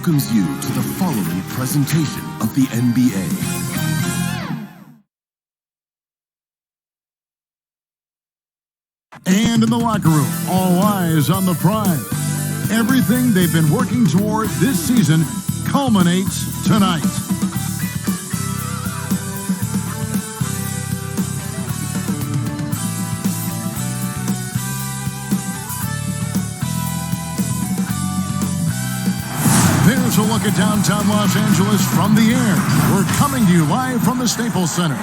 welcomes you to the following presentation of the NBA. And in the locker room, all eyes on the prize. Everything they've been working toward this season culminates tonight. There's a look at downtown Los Angeles from the air. We're coming to you live from the Staples Center.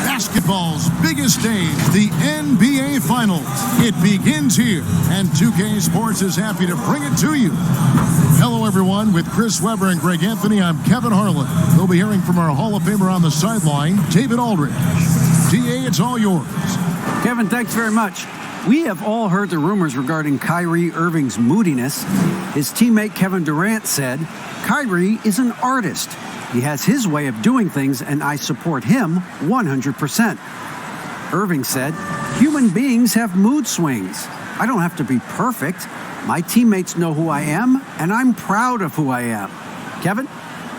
Basketball's biggest stage, the NBA Finals. It begins here, and 2K Sports is happy to bring it to you. Hello, everyone. With Chris Webber and Greg Anthony, I'm Kevin Harlan. We'll be hearing from our Hall of Famer on the sideline, David Aldridge. DA, it's all yours. Kevin, thanks very much. We have all heard the rumors regarding Kyrie Irving's moodiness. His teammate Kevin Durant said, "Kyrie is an artist. He has his way of doing things, and I support him 100%. Irving said, "Human beings have mood swings. I don't have to be perfect. My teammates know who I am, and I'm proud of who I am." Kevin?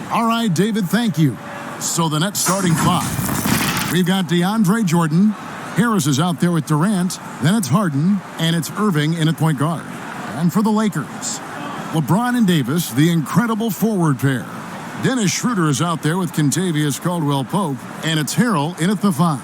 All right, David, thank you. So the Nets starting five. We've got DeAndre Jordan. Harris is out there with Durant. Then it's Harden, and it's Irving in at point guard. And for the Lakers, LeBron and Davis, the incredible forward pair. Dennis Schroeder is out there with Kentavious Caldwell-Pope, and it's Harrell in at the five.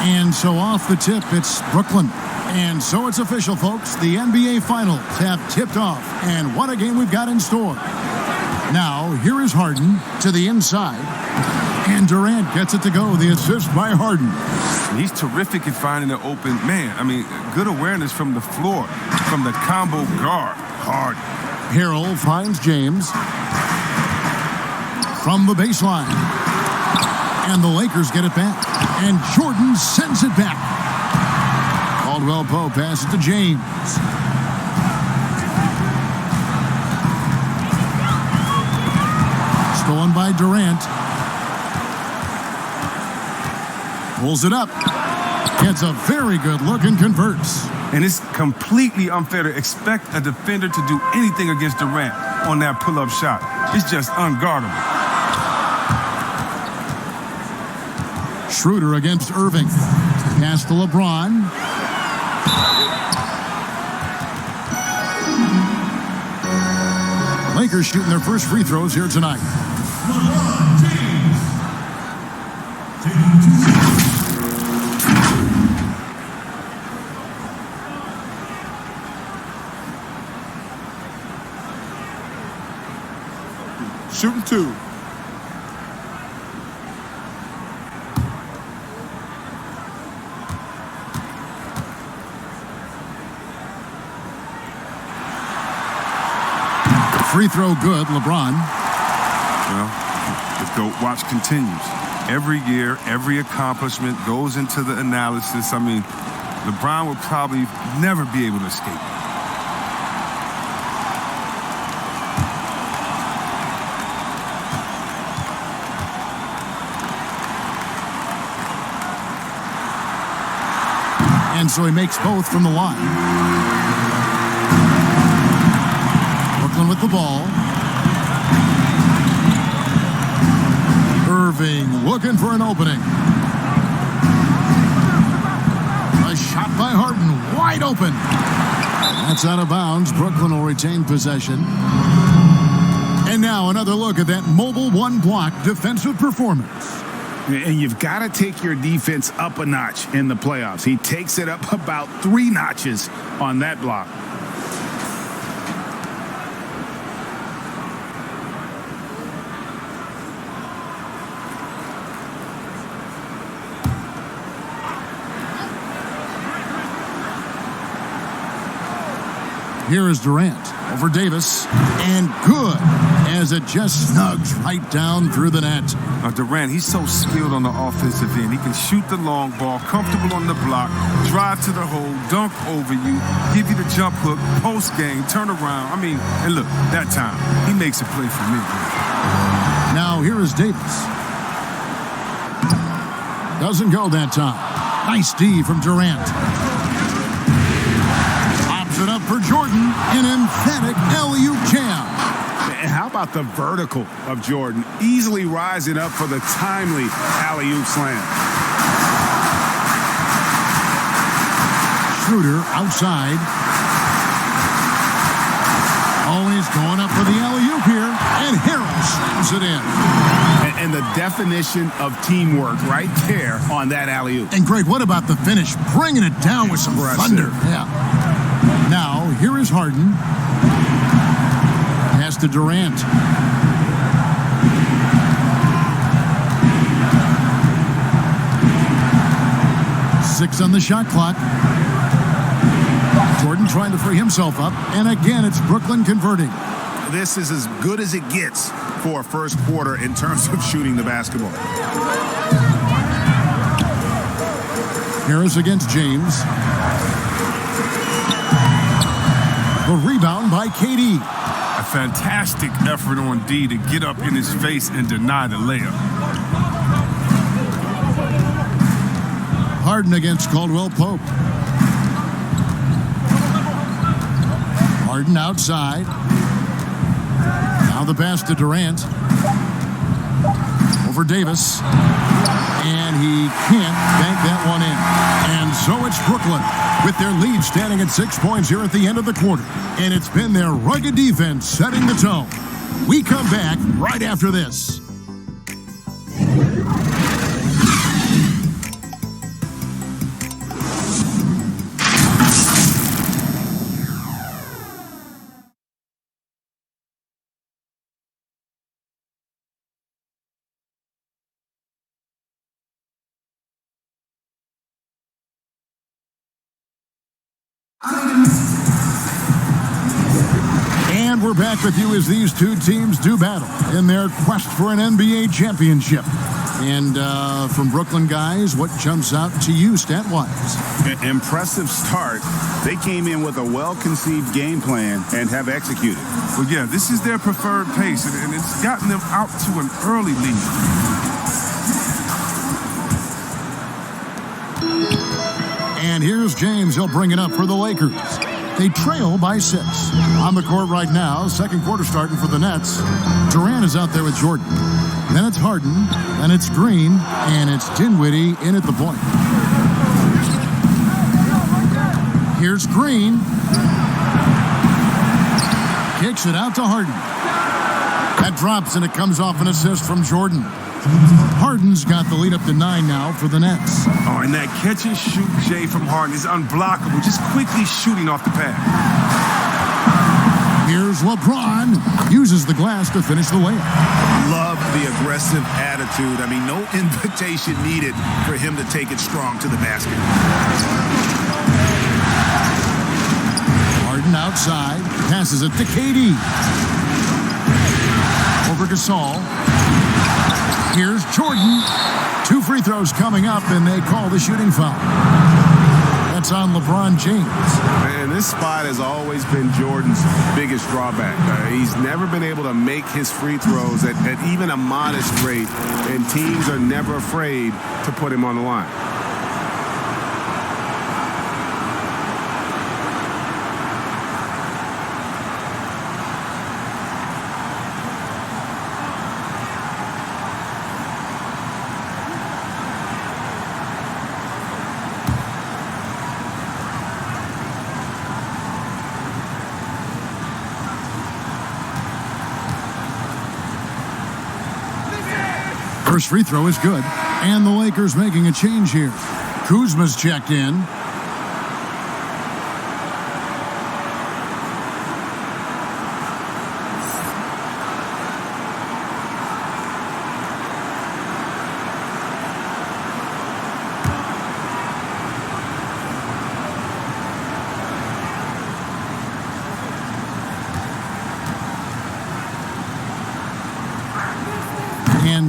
And so off the tip, it's Brooklyn. And so it's official, folks. The NBA Finals have tipped off. And what a game we've got in store. Now, here is Harden to the inside. And Durant gets it to go. The assist by Harden. He's terrific at finding an open man. I mean, good awareness from the floor, from the combo guard. Harden. Harrell finds James from the baseline. And the Lakers get it back. And Jordan sends it back. Caldwell-Pope passes to James. Stolen by Durant. Pulls it up. Gets a very good look and converts. And it's completely unfair to expect a defender to do anything against Durant on that pull-up shot. It's just unguardable. Schroeder against Irving. Pass to LeBron. Lakers shooting their first free throws here tonight. Shooting two. Free throw good, LeBron. Well, the GOAT watch continues. Every year, every accomplishment goes into the analysis. I mean, LeBron would probably never be able to escape. And so he makes both from the line. With the ball. Irving looking for an opening. A shot by Harden, wide open. That's out of bounds. Brooklyn will retain possession. And now another look at that mobile one-block defensive performance. And you've got to take your defense up a notch in the playoffs. He takes it up about 3 notches on that block. Here is Durant over Davis, and good as it just snugs right down through the net. Now, Durant, he's so skilled on the offensive end. He can shoot the long ball, comfortable on the block, drive to the hole, dunk over you, give you the jump hook, post game, turn around. I mean, and look, that time, he makes a play for me. Now, here is Davis. Doesn't go that time. Nice D from Durant. Pops it up for Jordan. An emphatic alley-oop jam. And how about the vertical of Jordan? Easily rising up for the timely alley-oop slam. Schroeder outside. Oh, he's going up for the alley-oop here. And Harris slams it in. And the definition of teamwork right there on that alley-oop. And great, what about the finish? Bringing it down with some thunder. Yeah. Now, here is Harden. Pass to Durant. Six on the shot clock. Jordan trying to free himself up. And again, it's Brooklyn converting. This is as good as it gets for a first quarter in terms of shooting the basketball. Harris against James. The rebound by KD. A fantastic effort on D to get up in his face and deny the layup. Harden against Caldwell-Pope. Harden outside. Now the pass to Durant. Over Davis. And he can't bank that one in. And so it's Brooklyn with their lead standing at 6 points here at the end of the quarter. And it's been their rugged defense setting the tone. We come back right after this. And we're back with you as these two teams do battle in their quest for an NBA championship. And from Brooklyn guys, what jumps out to you stat-wise? Impressive start. They came in with a well-conceived game plan and have executed. Well, yeah, this is their preferred pace, and it's gotten them out to an early lead. And here's James. He'll bring it up for the Lakers. They trail by 6. On the court right now, second quarter starting for the Nets. Durant is out there with Jordan. Then it's Harden, then it's Green, and it's Dinwiddie in at the point. Here's Green. Kicks it out to Harden. That drops, and it comes off an assist from Jordan. Harden's got the lead up to 9 now for the Nets. Oh, and that catch and shoot, Jay, from Harden is unblockable, just quickly shooting off the pad. Here's LeBron. Uses the glass to finish the layup. Love the aggressive attitude. I mean, no invitation needed for him to take it strong to the basket. Harden outside. Passes it to KD. Over Gasol. Here's Jordan. 2 free throws coming up, and they call the shooting foul. That's on LeBron James. Man, this spot has always been Jordan's biggest drawback. He's never been able to make his free throws at even a modest rate, and teams are never afraid to put him on the line. First free throw is good. And the Lakers making a change here. Kuzma's checked in.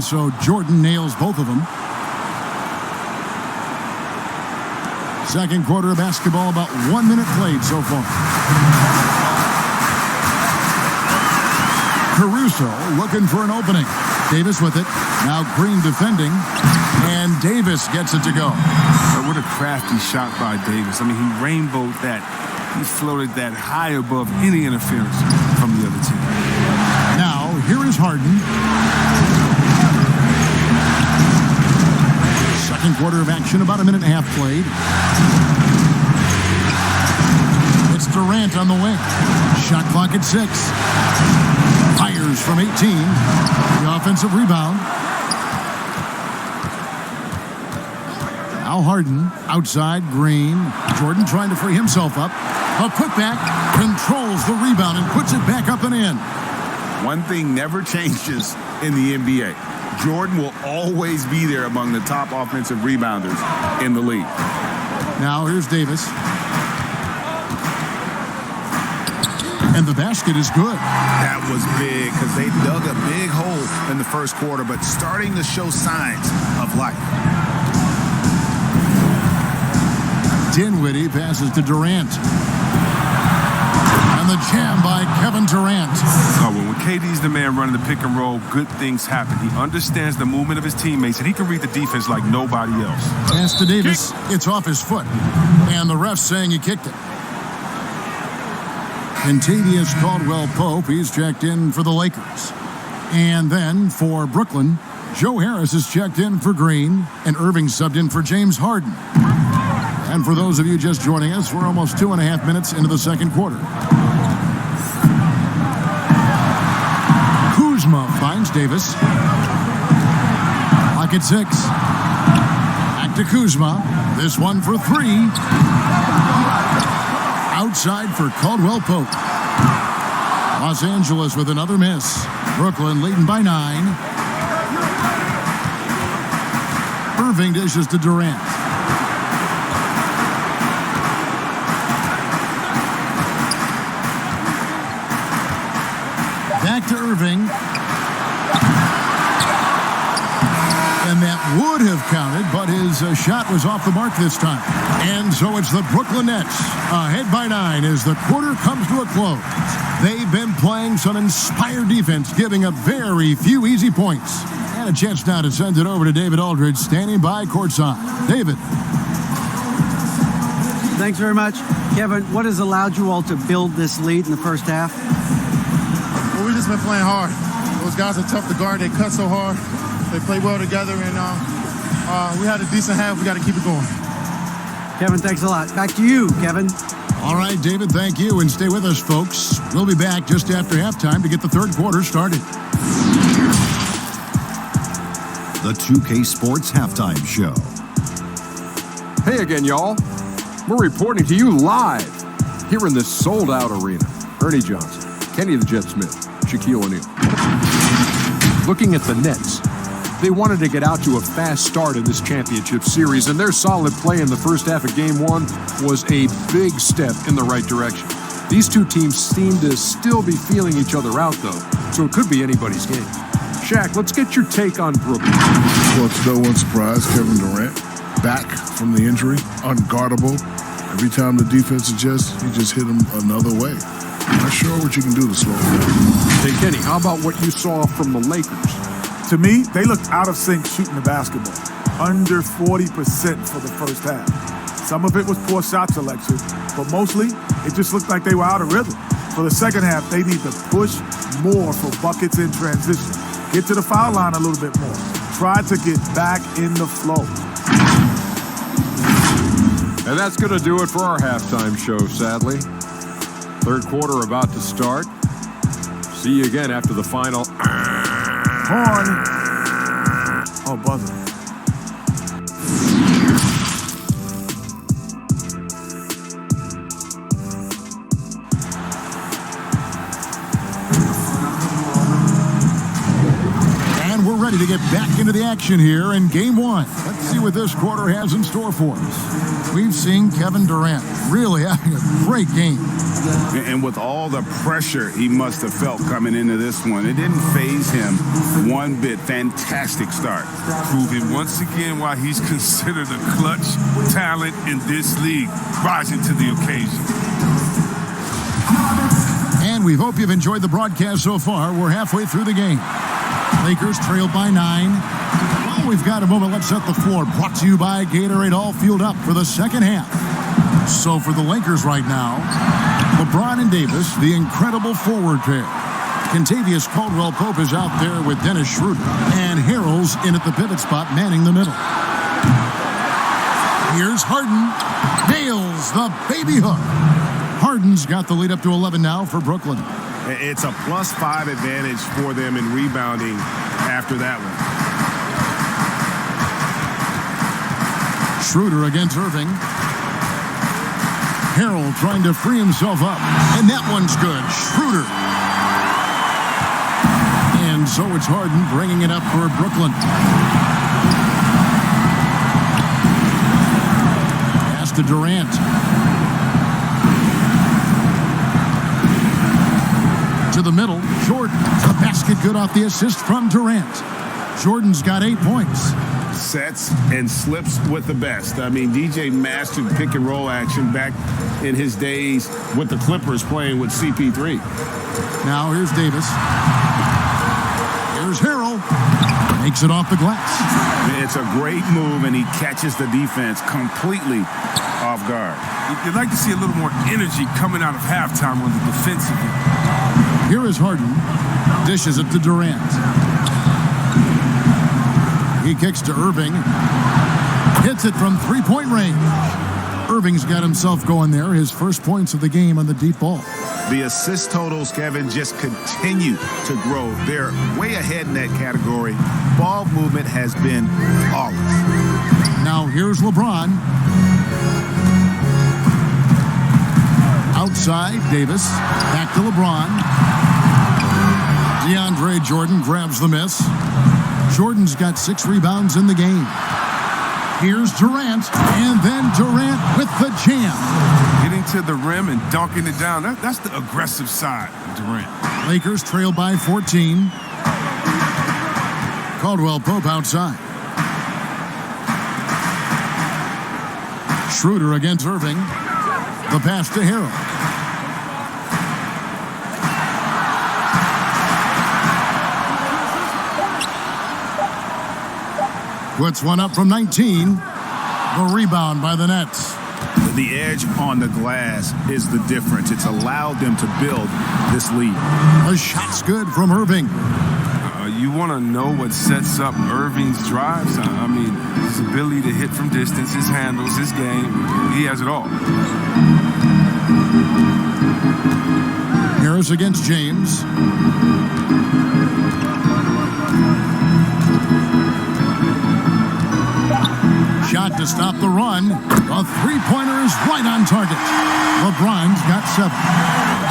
and so Jordan nails both of them. Second quarter of basketball, about 1 minute played so far. Caruso looking for an opening. Davis with it. Now Green defending. And Davis gets it to go. What a crafty shot by Davis. I mean, he rainbowed that. He floated that high above any interference from the other team. Now, here is Harden. Second quarter of action, about 1.5 minutes played. It's Durant on the wing. Shot clock at 6. Fires from 18. The offensive rebound. Now Harden outside. Green. Jordan trying to free himself up. A putback, controls the rebound and puts it back up and in. One thing never changes in the NBA. Jordan will always be there among the top offensive rebounders in the league. Now here's Davis. And the basket is good. That was big because they dug a big hole in the first quarter, but starting to show signs of life. Dinwiddie passes to Durant. And the jam by Kevin Durant. Oh, when KD's the man running the pick and roll, good things happen. He understands the movement of his teammates, and he can read the defense like nobody else. Pass to Davis. It's off his foot. And the ref's saying he kicked it. Contavious Caldwell-Pope, he's checked in for the Lakers. And then for Brooklyn, Joe Harris is checked in for Green, and Irving subbed in for James Harden. And for those of you just joining us, we're almost 2.5 minutes into the second quarter. Kuzma finds Davis. Clock at 6. Back to Kuzma. This one for 3. Outside for Caldwell-Pope. Los Angeles with another miss. Brooklyn leading by 9. Irving dishes to Durant. Back to Irving. And that would have counted, but his shot was off the mark this time. And so it's the Brooklyn Nets ahead by 9 as the quarter comes to a close. They've been playing some inspired defense, giving up very few easy points. And a chance now to send it over to David Aldridge, standing by courtside. David. Thanks very much. Kevin, what has allowed you all to build this lead in the first half? Well, we've just been playing hard. Those guys are tough to guard. They cut so hard. They play well together, and we had a decent half. We got to keep it going. Kevin, thanks a lot. Back to you, Kevin. All right, David, thank you, and stay with us, folks. We'll be back just after halftime to get the third quarter started. The 2K Sports Halftime Show. Hey again, y'all. We're reporting to you live here in this sold-out arena. Ernie Johnson, Kenny the Jet Smith, Shaquille O'Neal. Looking at the Nets, they wanted to get out to a fast start in this championship series, and their solid play in the first half of Game 1 was a big step in the right direction. These two teams seem to still be feeling each other out, though, so it could be anybody's game. Shaq, let's get your take on Brooklyn. Well, it's no one surprise, Kevin Durant, back from the injury, unguardable. Every time the defense adjusts, he just hit him another way. Not sure what you can do to slow him down. Hey, Kenny, how about what you saw from the Lakers? To me, they looked out of sync shooting the basketball. Under 40% for the first half. Some of it was poor shot selection, but mostly it just looked like they were out of rhythm. For the second half, they need to push more for buckets in transition. Get to the foul line a little bit more. Try to get back in the flow. And that's going to do it for our halftime show, sadly. Third quarter about to start. See you again after the final. Horn. Oh, buzzer. ready to get back into the action here in Game 1. Let's see what this quarter has in store for us. We've seen Kevin Durant really having a great game. And with all the pressure he must have felt coming into this one, it didn't faze him one bit. Fantastic start. Proving once again why he's considered a clutch talent in this league, rising to the occasion. And we hope you've enjoyed the broadcast so far. We're halfway through the game. Lakers trail by 9. While we've got a moment, let's set the floor. Brought to you by Gatorade, all fueled up for the second half. So for the Lakers right now, LeBron and Davis, the incredible forward pair. Kentavious Caldwell-Pope is out there with Dennis Schroeder. And Harrell's in at the pivot spot, manning the middle. Here's Harden. Nails the baby hook. Harden's got the lead up to 11 now for Brooklyn. It's a +5 advantage for them in rebounding after that one. Schroeder against Irving. Harrell trying to free himself up. And that one's good. Schroeder. And so it's Harden bringing it up for Brooklyn. Pass to Durant. To the middle, Jordan. The basket good off the assist from Durant. Jordan's got 8 points. Sets and slips with the best. I mean, DJ mastered pick and roll action back in his days with the Clippers playing with CP3. Now here's Davis. Here's Harrell. Makes it off the glass. It's a great move, and he catches the defense completely off guard. You'd like to see a little more energy coming out of halftime on the defensive end. Here is Harden. Dishes it to Durant. He kicks to Irving. Hits it from three-point range. Irving's got himself going there. His first points of the game on the deep ball. The assist totals, Kevin, just continue to grow. They're way ahead in that category. Ball movement has been flawless. Now here's LeBron. Outside, Davis. Back to LeBron. DeAndre Jordan grabs the miss. Jordan's got 6 rebounds in the game. Here's Durant, and then Durant with the jam. Getting to the rim and dunking it down, that's the aggressive side of Durant. Lakers trail by 14. Caldwell-Pope outside. Schroeder against Irving. The pass to Harrell. Puts one up from 19. The rebound by the Nets. The edge on the glass is the difference. It's allowed them to build this lead. The shot's good from Irving. You want to know what sets up Irving's drives? I mean, his ability to hit from distance, his handles, his game. He has it all. Harris against James. Shot to stop the run. A three-pointer is right on target. LeBron's got 7.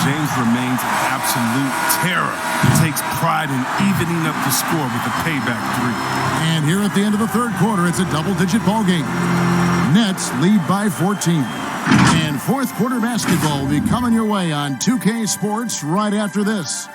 James remains absolute terror. He takes pride in evening up the score with a payback 3. And here at the end of the third quarter, it's a double-digit ball game. Nets lead by 14. And fourth quarter basketball will be coming your way on 2K Sports right after this.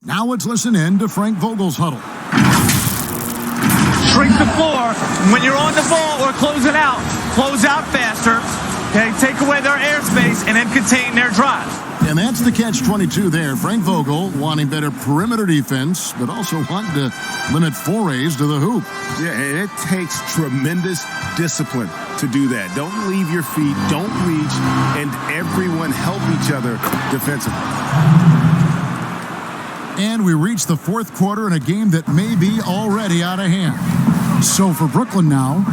Now let's listen in to Frank Vogel's huddle. Shrink the floor. When you're on the ball or close out faster. Okay, take away their airspace and then contain their drive. And that's the catch-22 there. Frank Vogel wanting better perimeter defense, but also wanting to limit forays to the hoop. Yeah, and it takes tremendous discipline to do that. Don't leave your feet, don't reach, and everyone help each other defensively. And we reach the fourth quarter in a game that may be already out of hand. So for Brooklyn now,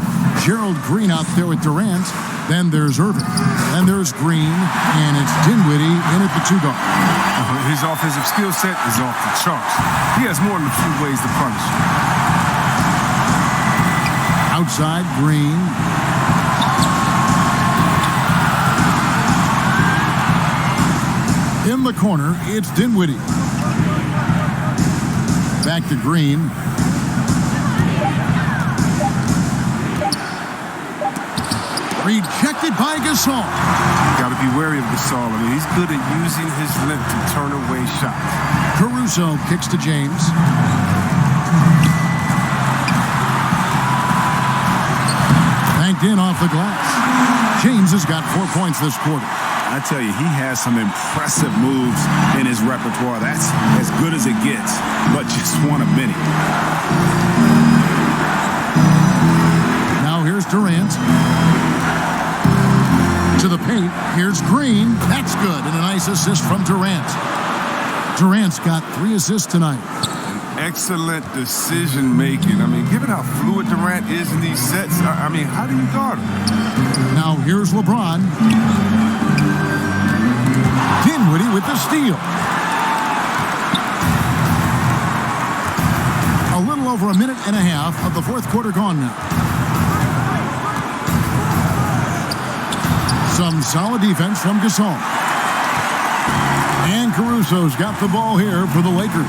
Gerald Green out there with Durant. Then there's Irving. Then there's Green. And it's Dinwiddie in at the 2 guard. His offensive skill set is off the charts. He has more than a few ways to punish. Outside, Green. In the corner, it's Dinwiddie. Back to Green. Rejected by Gasol. Got to be wary of Gasol. I mean, he's good at using his length to turn away shots. Caruso kicks to James. Banked in off the glass. James has got 4 points this quarter. I tell you, he has some impressive moves in his repertoire. That's as good as it gets, but just one of many. Now here's Durant. To the paint. Here's Green. That's good. And a nice assist from Durant. Durant's got 3 assists tonight. Excellent decision making. I mean, given how fluid Durant is in these sets, I mean, how do you guard him? Now here's LeBron. Dinwiddie with the steal. A little over a minute and a half of the 4th quarter gone now. Some solid defense from Gasol. And Caruso's got the ball here for the Lakers.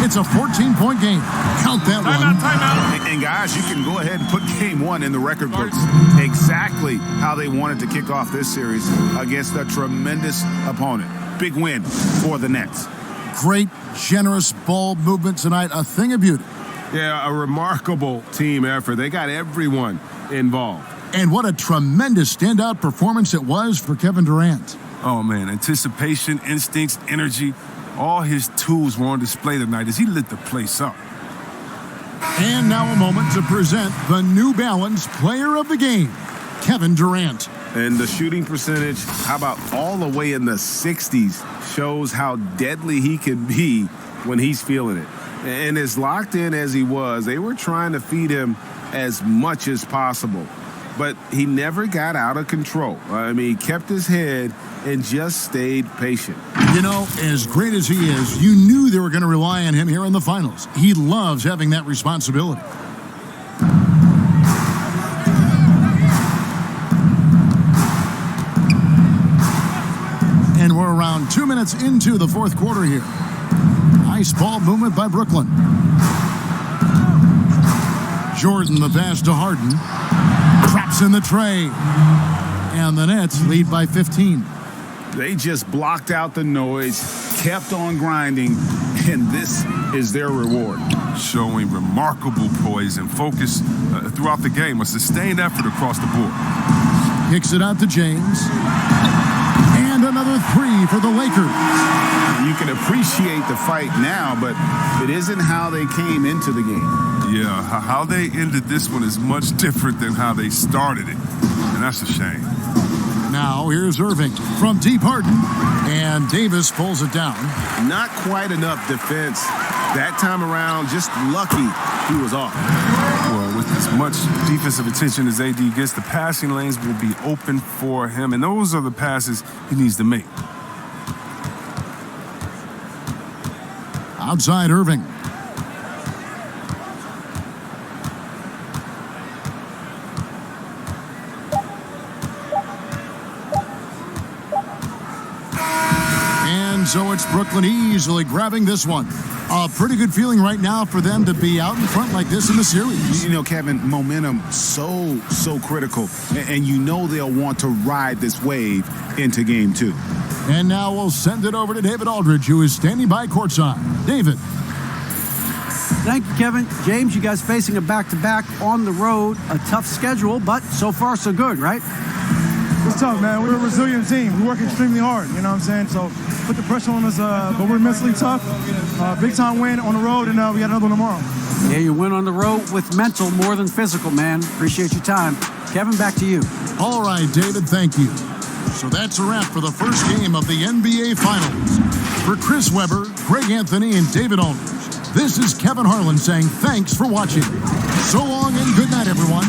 It's a 14-point game. Count that one. Timeout. And guys, you can go ahead and put game 1 in the record books. Exactly how they wanted to kick off this series against a tremendous opponent. Big win for the Nets. Great, generous ball movement tonight. A thing of beauty. Yeah, a remarkable team effort. They got everyone involved. And what a tremendous standout performance it was for Kevin Durant. Oh, man, anticipation, instincts, energy, all his tools were on display tonight as he lit the place up. And now a moment to present the New Balance Player of the Game, Kevin Durant. And the shooting percentage, how about all the way in the 60s, shows how deadly he can be when he's feeling it. And as locked in as he was, they were trying to feed him as much as possible. But he never got out of control. I mean, he kept his head and just stayed patient. You know, as great as he is, you knew they were going to rely on him here in the finals. He loves having that responsibility. And we're around 2 minutes into the 4th quarter here. Nice ball movement by Brooklyn. Jordan, the pass to Harden. Drops in the tray. And the Nets lead by 15. They just blocked out the noise, kept on grinding, and this is their reward. Showing remarkable poise and focus throughout the game. A sustained effort across the board. Kicks it out to James. And another 3 for the Lakers. You can appreciate the fight now, but it isn't how they came into the game. Yeah, how they ended this one is much different than how they started it. And that's a shame. Now here's Irving from deep Harden. And Davis pulls it down. Not quite enough defense. That time around, just lucky he was off. Well, with as much defensive attention as AD gets, the passing lanes will be open for him. And those are the passes he needs to make. Outside Irving. And so it's Brooklyn easily grabbing this one. A pretty good feeling right now for them to be out in front like this in the series. You know, Kevin, momentum so critical. And you know they'll want to ride this wave into game 2. And now we'll send it over to David Aldridge, who is standing by courtside. David. Thank you, Kevin. James, you guys facing a back-to-back on the road. A tough schedule, but so far so good, right? It's tough, man. We're a resilient team. We work extremely hard, you know what I'm saying? So put the pressure on us, but we're mentally tough. Big-time win on the road, and we got another one tomorrow. Yeah, you win on the road with mental more than physical, man. Appreciate your time. Kevin, back to you. All right, David, thank you. So that's a wrap for the first game of the NBA Finals. For Chris Webber, Greg Anthony, and David Aldridge, this is Kevin Harlan saying thanks for watching. So long and good night, everyone.